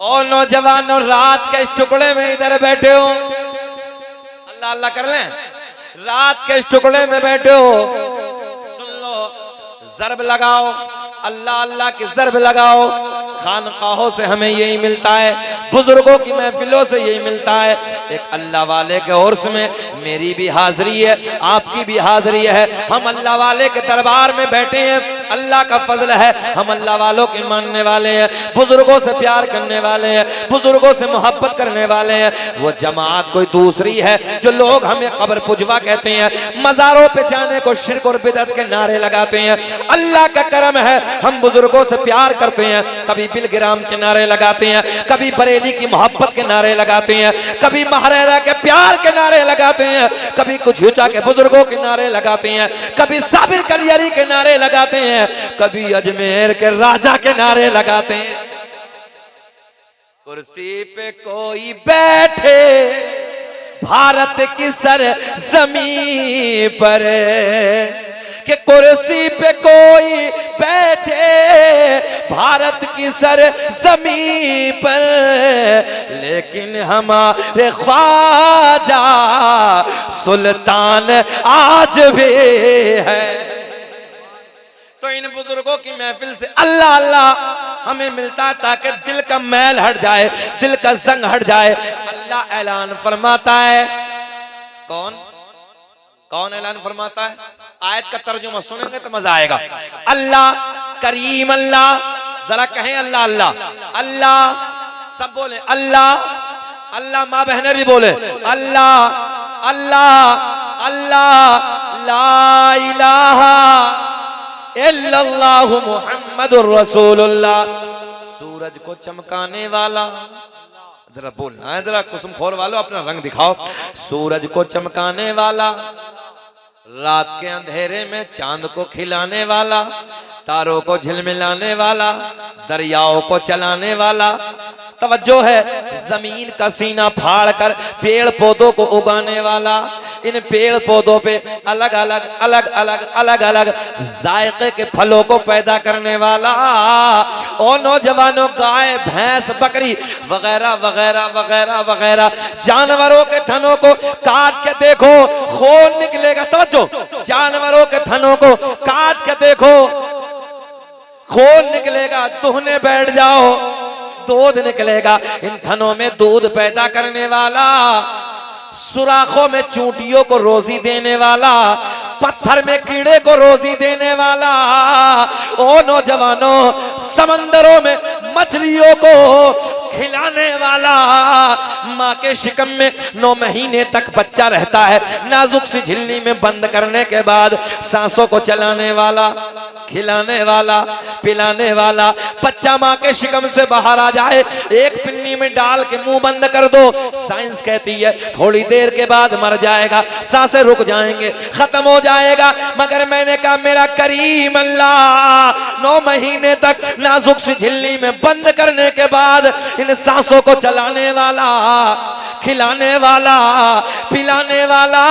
और नौजवानों रात के इस टुकड़े में इधर बैठे हो, अल्लाह अल्लाह कर लें, रात के इस टुकड़े में बैठे हो, सुन लो, ज़र्ब लगाओ, अल्लाह अल्लाह की ज़र्ब लगाओ। खानकाहों से हमें यही मिलता है, बुजुर्गों की महफिलों से यही मिलता है। एक अल्लाह वाले के उर्स में मेरी भी हाजिरी है, आपकी भी हाजिरी है। हम अल्लाह वाले के दरबार में बैठे हैं, अल्लाह का फजल है, हम अल्लाह वालों के मानने वाले हैं, बुजुर्गों से प्यार करने वाले हैं, बुजुर्गों से मोहब्बत करने वाले हैं। वो जमात कोई दूसरी है जो लोग हमें कब्र पुजवा कहते हैं, मज़ारों पे जाने को शिर्क और बिदअत के नारे लगाते हैं। अल्लाह का करम है, हम बुजुर्गों से प्यार करते हैं, कभी बिलगिराम के नारे लगाते हैं, कभी बरेली की मोहब्बत के नारे लगाते हैं, कभी महरेरा के प्यार के नारे लगाते हैं, कभी कुछ हुचा के बुजुर्गों के नारे लगाते हैं, कभी साबिर कलियरी के नारे लगाते हैं, कभी अजमेर के राजा के नारे लगाते हैं। कुर्सी पे कोई बैठे भारत की सर जमीन पर, कि कुर्सी पे कोई बैठे भारत की सर जमीन पर, लेकिन हमारे ख्वाजा सुल्तान आज भी है। तो इन बुजुर्गों की महफिल से अल्लाह अल्लाह हमें मिलता है ताकि दिल का मैल हट जाए, दिल का जंग हट जाए। अल्लाह ऐलान फरमाता है, कौन कौन ऐलान फरमाता है? आयत का तर्जुमा सुनेंगे तो मजा आएगा। अल्लाह करीम, अल्लाह, जरा कहें अल्लाह अल्लाह अल्लाह, सब बोले अल्लाह अल्लाह, माँ बहनें भी बोले अल्लाह अल्लाह अल्लाह, ला इलाहा इल्लल्लाहु मुहम्मदुर रसूलुल्लाह। सूरज को चमकाने वाला, जरा बोलना है, जरा कुसुम खोर वालों अपना रंग दिखाओ। सूरज को चमकाने वाला, रात के अंधेरे में चांद को खिलाने वाला, तारों को झिलमिलाने वाला, दरियाओं को चलाने वाला। तवज्जो है, जमीन का सीना फाड़ कर पेड़ पौधों को उगाने वाला, इन पेड़ पौधों पे अलग अलग अलग अलग अलग अलग जायके के फलों को पैदा करने वाला। और नौजवानों, गाय भैंस बकरी वगैरह वगैरह वगैरह वगैरह जानवरों के थनों को काट के देखो, खून निकलेगा। तवज्जो, जानवरों के थनों को काट के देखो, खून निकलेगा, दुहने बैठ जाओ, दूध निकलेगा। इन थनों में दूध पैदा करने वाला, सुराखों में चूंटियों को रोजी देने वाला, पत्थर में कीड़े को रोजी देने वाला। ओ नौजवानों, समंदरों में मछलियों को खिलाने वाला, माँ के शिकम में 9 महीने तक बच्चा रहता है, नाजुक सी झिल्ली में बंद करने के बाद सांसों को चलाने वाला, खिलाने वाला, पिलाने वाला। बच्चा माँ के शिकम से बाहर आ जाए, एक पिन्नी में डाल के मुंह बंद कर दो, साइंस कहती है थोड़ी देर के बाद मर जाएगा, सांसें रुक जाएंगे, खत्म हो जाएगा। मगर मैंने कहा मेरा करीम अल्लाह 9 महीने तक नाजुक सी झिल्ली में बंद करने के बाद इन सांसों को चलाने वाला, खिलाने वाला, पिलाने वाला।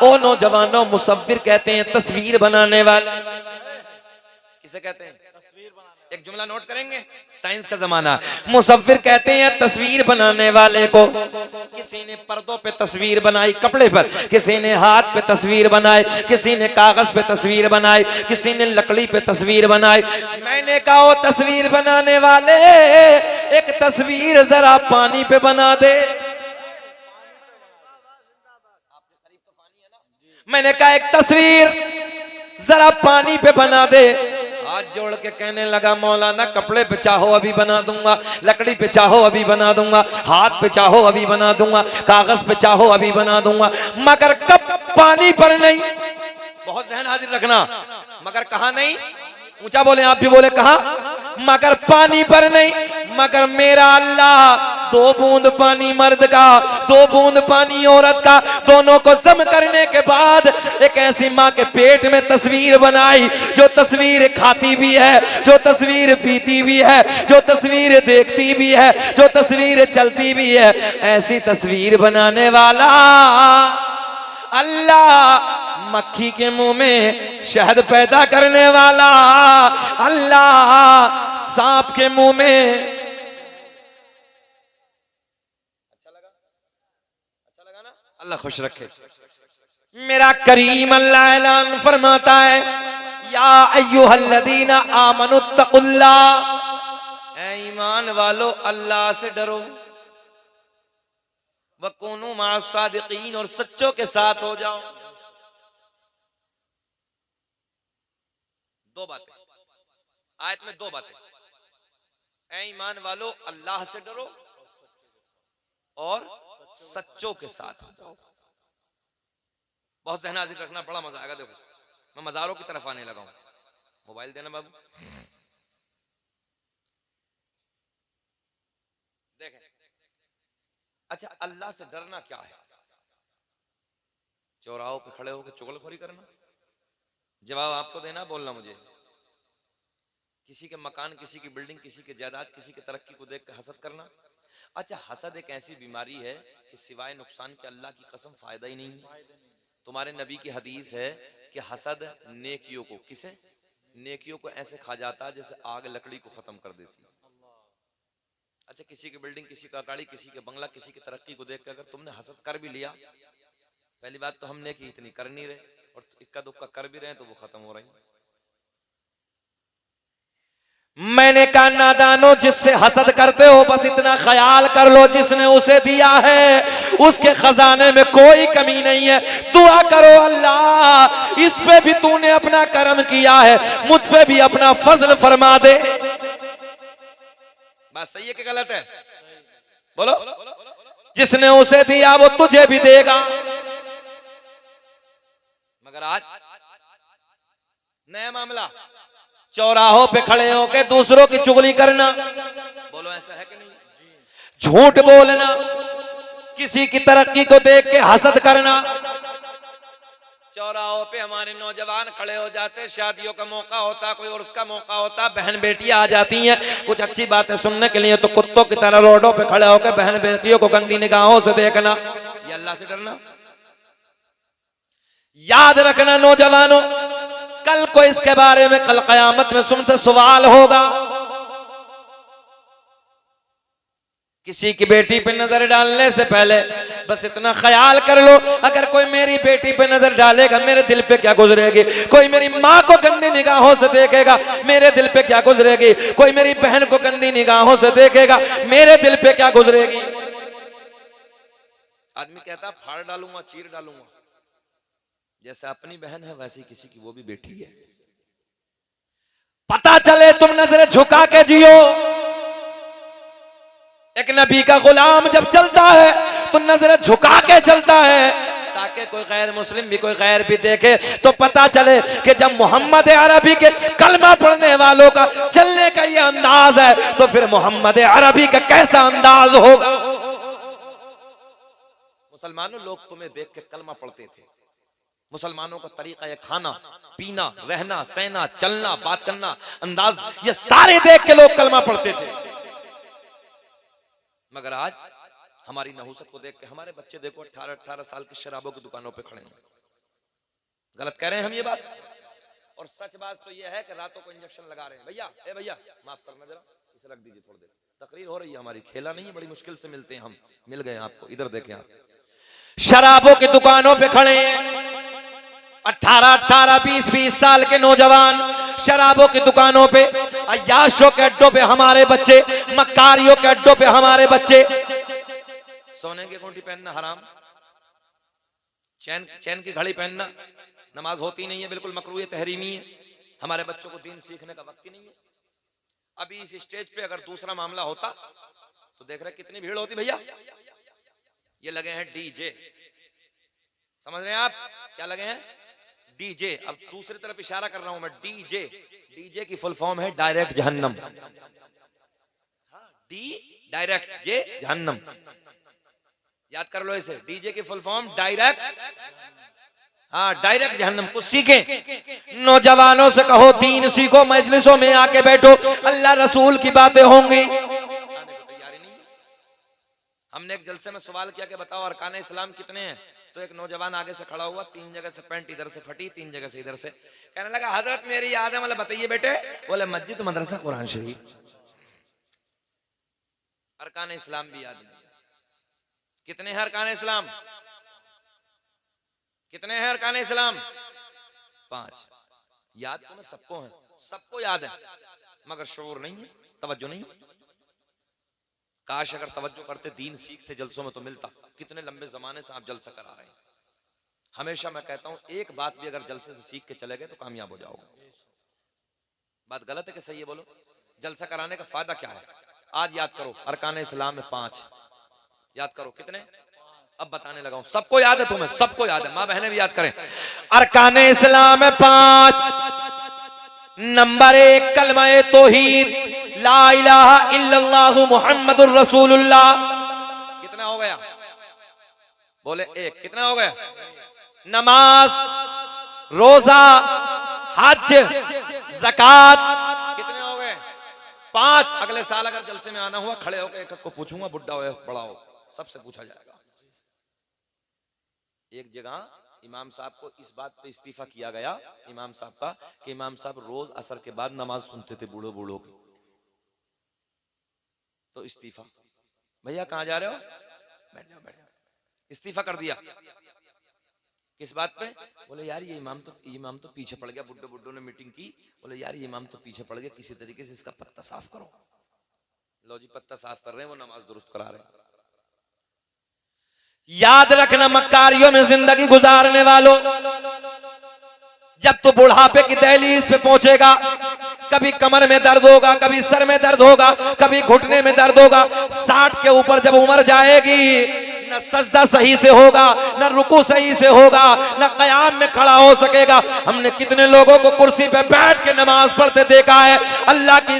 ओ नौजवानों, मुसव्विर कहते हैं तस्वीर बनाने वाला। किसे कहते हैं? तस्वीर बनाने। एक जुमला नोट करेंगे, साइंस का जमाना। मुसव्विर कहते हैं तस्वीर बनाने वाले को। किसी ने पर्दों पे तस्वीर बनाई, कपड़े पर, किसी ने हाथ पे तस्वीर बनाई, किसी ने कागज पे तस्वीर बनाई, किसी ने लकड़ी पे तस्वीर बनाई। मैंने कहा ओ तस्वीर बनाने वाले, एक तस्वीर जरा पानी पे बना दे। मैंने कहा एक तस्वीर जरा पानी पे बना दे। हाथ जोड़ के कहने लगा मौलाना, कपड़े पे चाहो अभी बना दूंगा, लकड़ी पे चाहो अभी बना दूंगा, हाथ पे चाहो अभी बना दूंगा, कागज पे चाहो अभी बना दूंगा, मगर कब पानी पर नहीं। बहुत ध्यान हाजिर रखना, मगर कहा नहीं, ऊंचा बोले, आप भी बोले कहा, मगर पानी पर नहीं। मगर मेरा अल्लाह 2 बूंद पानी मर्द का, 2 बूंद पानी औरत का, दोनों को जम करने के बाद एक ऐसी माँ के पेट में तस्वीर बनाई, जो तस्वीर खाती भी है, जो तस्वीर पीती भी है, जो तस्वीर देखती भी है, जो तस्वीर चलती भी है। ऐसी तस्वीर बनाने वाला अल्लाह, मक्खी के मुंह में शहद पैदा करने वाला अल्लाह, सांप के मुंह में अल्लाह खुश रखे। मेरा करीम अल्लाह ऐलान फरमाता है, या अय्युहल्लज़ीना आमनुत्तकुल्लाह, ऐ ईमान वालो अल्लाह से डरो, वकुनू मअस्सादिकीन, और सच्चों के साथ हो जाओ। दो बातें आयत में, दो बातें, ऐ ईमान वालो अल्लाह से डरो और सच्चों के साथ हो जाओ। बहुत ज़हन हाजिर रखना, बड़ा मजा आएगा। देखो मैं मज़ारों की तरफ आने लगा हूं। मोबाइल देना बाबू। देखें, अच्छा अल्लाह से डरना क्या है? चौराहों पे खड़े होकर चुगलखोरी करना? जवाब आपको देना, बोलना मुझे। किसी के मकान, किसी की बिल्डिंग, किसी के जायदाद, किसी की तरक्की को देख कर हसद करना? अच्छा हसद एक ऐसी बीमारी है कि सिवाय नुकसान के अल्लाह की कसम फायदा ही नहीं है। तुम्हारे नबी की हदीस है कि हसद नेकियों को, किसे? नेकियों को ऐसे खा जाता है जैसे आग लकड़ी को खत्म कर देती है। अच्छा किसी की बिल्डिंग, किसी का गाड़ी, किसी के बंगला, किसी की तरक्की को देख कर अगर तुमने हसद कर भी लिया, पहली बात तो हमने की इतनी कर नहीं रहे, और इक्का दुक्का कर भी रहे हैं तो वो खत्म हो रही। मैंने कहा नादानो, जिससे हसद करते हो बस इतना ख्याल कर लो, जिसने उसे दिया है उसके खजाने में कोई कमी नहीं है। दुआ करो, अल्लाह इस पे भी तूने अपना करम किया है, मुझ पे भी अपना फजल फरमा दे। बात सही है कि गलत है? बोलो। जिसने उसे दिया वो तुझे भी देगा। मगर आज नया मामला, चौराहों पे खड़े होकर दूसरों की चुगली करना। बोलो ऐसा है कि नहीं? झूठ बोलना, किसी की तरक्की को देख के हसद करना। चौराहों पे हमारे नौजवान खड़े हो जाते, शादियों का मौका होता, कोई उर्स का मौका होता, बहन बेटियां आ जाती हैं कुछ अच्छी बातें सुनने के लिए, तो कुत्तों की तरह रोडों पे खड़े होकर बहन बेटियों को गंदी निगाहों से देखना। ये अल्लाह से डरना? याद रखना नौजवानों, कल को इसके बारे में कल कयामत में तुमसे सवाल होगा। किसी की बेटी पे नजर डालने से पहले बस इतना ख्याल कर लो, अगर कोई मेरी बेटी पे नजर डालेगा मेरे दिल पे क्या गुजरेगी? कोई मेरी माँ को गंदी निगाहों से देखेगा मेरे दिल पे क्या गुजरेगी? कोई मेरी बहन को गंदी निगाहों से देखेगा मेरे दिल पे क्या गुजरेगी? आदमी कहता फाड़ डालूंगा, चीर डालूंगा। जैसे अपनी बहन है वैसी किसी की वो भी बेटी है। पता चले तुम नजरें झुका के जियो। एक नबी का गुलाम जब चलता है तो नजरें झुका के चलता है, ताकि कोई गैर मुस्लिम भी, कोई गैर भी देखे तो पता चले कि जब मोहम्मद अरबी के कलमा पढ़ने वालों का चलने का ये अंदाज है तो फिर मोहम्मद अरबी का कैसा अंदाज होगा। मुसलमानों, लोग तुम्हें देख के कलमा पढ़ते थे। मुसलमानों का तरीका, ये खाना पीना, रहना सहना, चलना, बात करना, अंदाज, ये सारे देख के लोग कलमा पढ़ते थे। मगर आज हमारी नहुसत को देख के हमारे बच्चे देखो 18-18 साल की शराबों की दुकानों पे खड़े हैं। गलत कह रहे हैं हम ये बात? और सच बात तो ये है कि रातों को इंजेक्शन लगा रहे हैं। भैया, ए भैया माफ करना जरा, इसे रख दीजिए थोड़ी देर, तकरीर हो रही है हमारी, खेला नहीं है, बड़ी मुश्किल से मिलते हैं हम, मिल गए आपको। इधर देखें आप, शराबों की दुकानों पे खड़े हैं 18-18, 20-20 साल के नौजवान शराबों की दुकानों पे, अय्याशों के अड्डों पे हमारे बच्चे, मक्कारियों के अड्डों पे हमारे बच्चे। सोने की अंगूठी पहनना हराम, चैन की घड़ी पहनना, नमाज होती नहीं है, बिल्कुल मकरूह तहरीमी है। हमारे बच्चों को दीन सीखने का वक्त ही नहीं है। अभी इस स्टेज पे अगर दूसरा मामला होता तो देख रहे कितनी भीड़ होती। भैया ये लगे हैं डीजे, समझ रहे हैं आप क्या लगे हैं? डीजे। अब दूसरी तरफ इशारा कर रहा हूं मैं, डीजे, डीजे की फुल फॉर्म है डायरेक्ट जहन्नम। डी डायरेक्ट, जे जहन्नम, याद कर लो इसे। डीजे की फुल फॉर्म डायरेक्ट, हाँ डायरेक्ट जहन्नम। कुछ सीखें, नौजवानों से कहो दीन सीखो, मजलिसों में आके बैठो, अल्लाह रसूल की बातें होंगी। हमने एक जलसे में सवाल किया कि बताओ अरकान इस्लाम कितने हैं, तो एक नौजवान आगे से खड़ा हुआ, 3 जगह से पैंट इधर से फटी, 3 जगह से इधर से, कहने लगा हजरत मेरी याद है। मतलब बताइए बेटे, बोले मस्जिद, मदरसा, कुरान शरीफ। अरकान इस्लाम भी याद नहीं। कितने हैं अरकान इस्लाम? कितने हैं अरकान इस्लाम? 5। याद तो मैं सबको है, सबको याद है, मगर शऊर नहीं है, तवज्जो नहीं है। काश अगर तवज्जो करते, दीन सीखते, जलसों में तो मिलता। कितने लंबे जमाने से आप जलसा करा रहे हैं। हमेशा मैं कहता हूं एक बात भी अगर जलसे से सीख के चले गए तो कामयाब हो जाओगे। बात गलत है कि सही है? बोलो। जलसा कराने का फायदा क्या है? आज याद करो, अरकान इस्लाम में 5 याद करो। कितने? अब बताने लगा हूं। सबको याद है? तुम्हें सबको याद है? माँ बहनें भी याद करें। अरकान इस्लाम में 5। नंबर 1 कलमा तौहीद, ला इलाहा इल्लल्लाहु मुहम्मदुर रसूलुल्लाह। कितना हो गया? बोले 1। कितना हो गया? नमाज, रोजा, हज, ज़कात, कितने हो गए? 5। अगले साल अगर जलसे में आना हुआ, खड़े होकर एक को पूछूंगा, बुढ़ा हो बड़ा हो, सबसे पूछा जाएगा। एक जगह इमाम साहब को इस बात पे इस्तीफा किया गया, इमाम साहब का, कि इमाम साहब रोज असर के बाद नमाज सुनते थे बूढ़ों बूढ़ों की। तो इस्तीफा, भैया कहां जा रहे हो? बैठ जाओ बैठ जाओ। इस्तीफा कर दिया। किस बात पे? बोले यार ये इमाम तो पीछे पड़ गया। बुड्ढे बुड्ढों ने मीटिंग की, बोले यार ये इमाम तो पीछे पड़ गया, किसी तरीके से इसका पत्ता साफ करो। लो जी, पत्ता साफ कर रहे हैं, वो नमाज दुरुस्त करा रहे हैं। याद रखना मक्कारियों में जिंदगी गुजारने वालों, जब तो बुढ़ापे की दहलीज पे पहुंचेगा, कभी कमर में दर्द होगा, कभी सर में दर्द होगा, कभी घुटने में दर्द होगा। 60 के ऊपर जब उम्र जाएगी, न सजदा सही से होगा, न रुकू सही से होगा, न कयाम में खड़ा हो सकेगा। हमने कितने लोगों को कुर्सी पे बैठ के नमाज पढ़ते देखा है। अल्लाह की